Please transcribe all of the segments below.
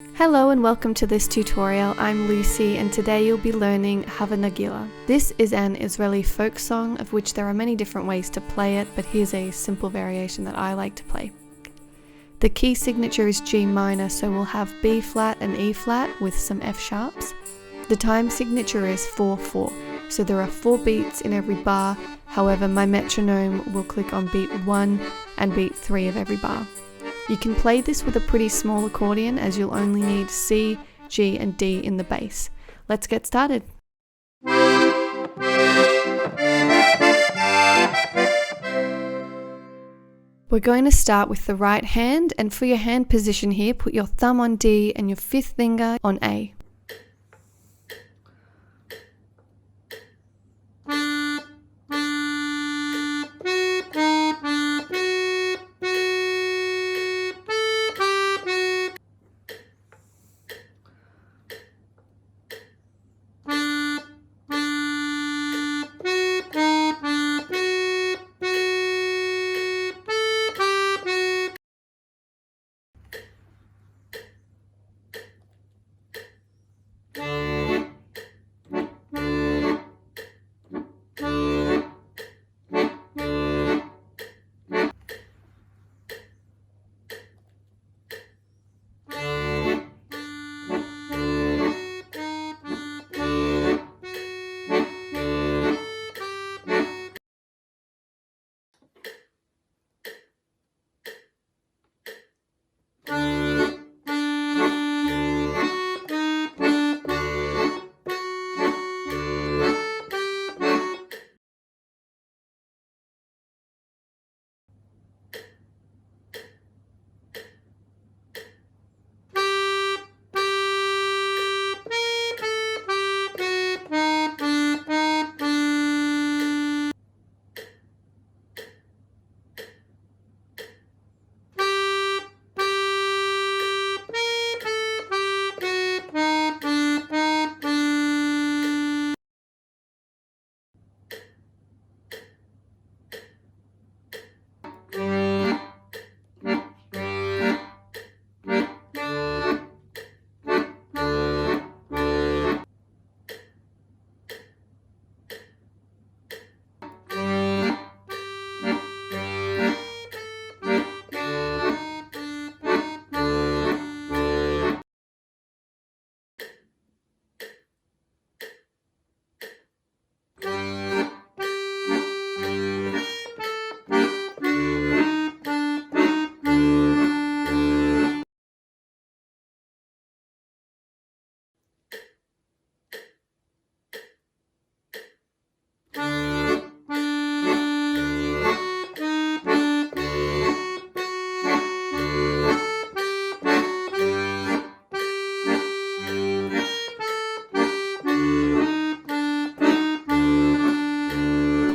Hello and welcome to this tutorial. I'm Lucy and today you'll be learning Hava Nagila. This is an Israeli folk song of which there are many different ways to play it, but here's a simple variation that I like to play. The key signature is G minor, so we'll have B flat and E flat with some F sharps. The time signature is 4/4, so there are 4 beats in every bar. However, my metronome will click on beat 1 and beat 3 of every bar. You can play this with a pretty small accordion as you'll only need C, G and D in the bass. Let's get started. We're going to start with the right hand, and for your hand position here, put your thumb on D and your 5th finger on A.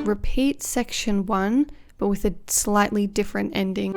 Repeat section 1, but with a slightly different ending.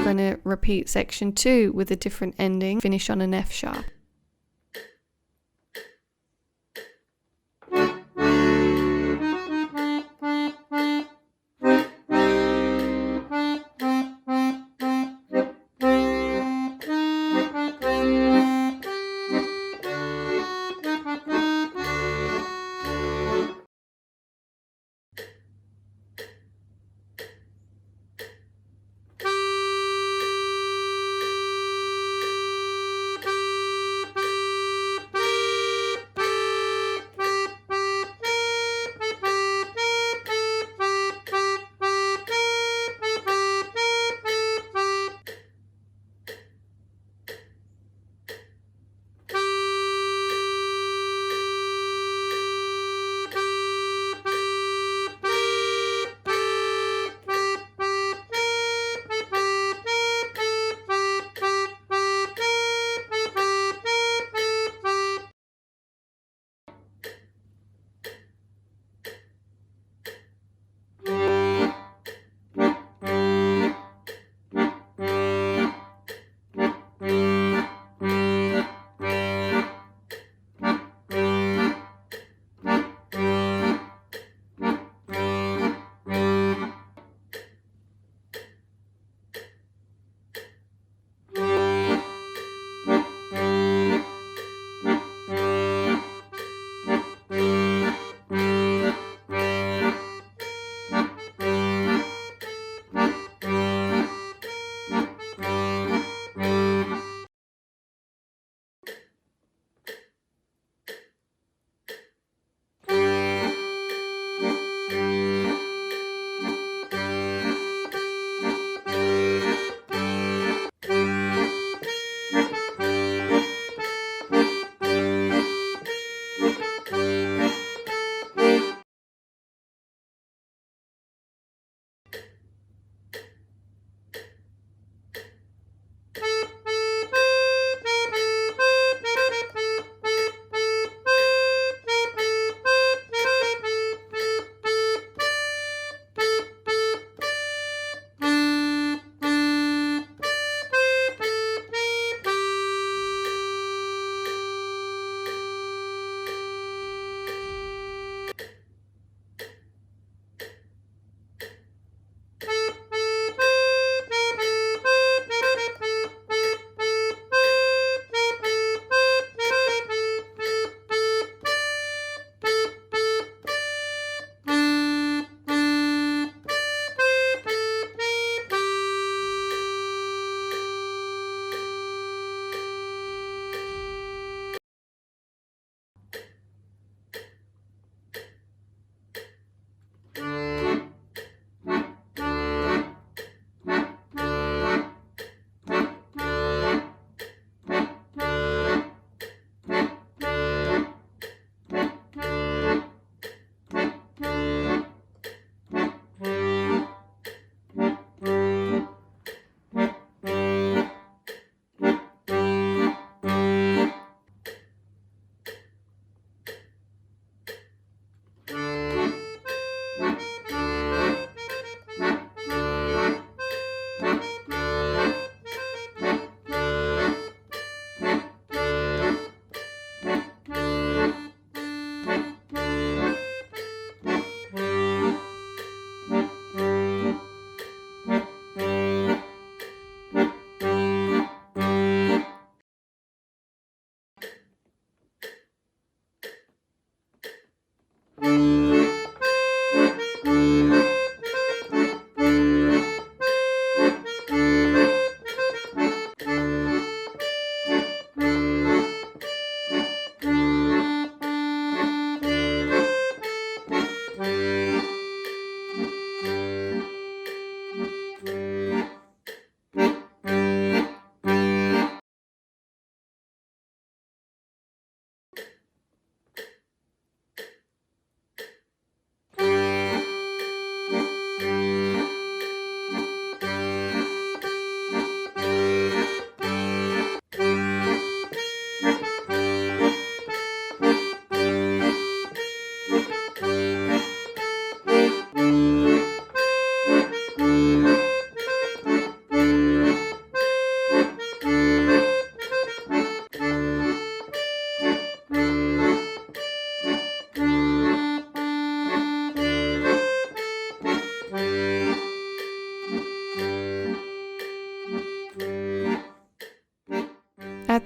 going to repeat section 2 with a different ending, finish on an F sharp.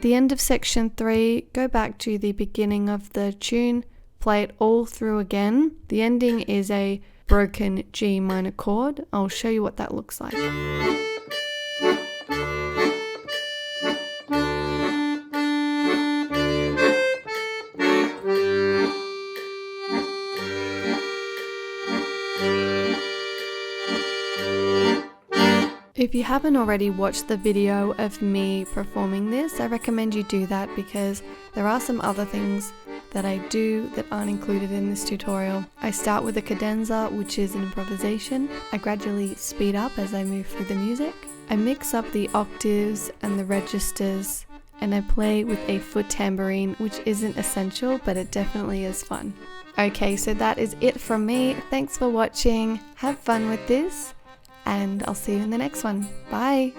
the end of section 3, go back to the beginning of the tune, play it all through again. The ending is a broken G minor chord. I'll show you what that looks like. If you haven't already watched the video of me performing this, I recommend you do that because there are some other things that I do that aren't included in this tutorial. I start with a cadenza, which is an improvisation. I gradually speed up as I move through the music. I mix up the octaves and the registers, and I play with a foot tambourine, which isn't essential, but it definitely is fun. Okay, so that is it from me. Thanks for watching. Have fun with this, and I'll see you in the next one. Bye!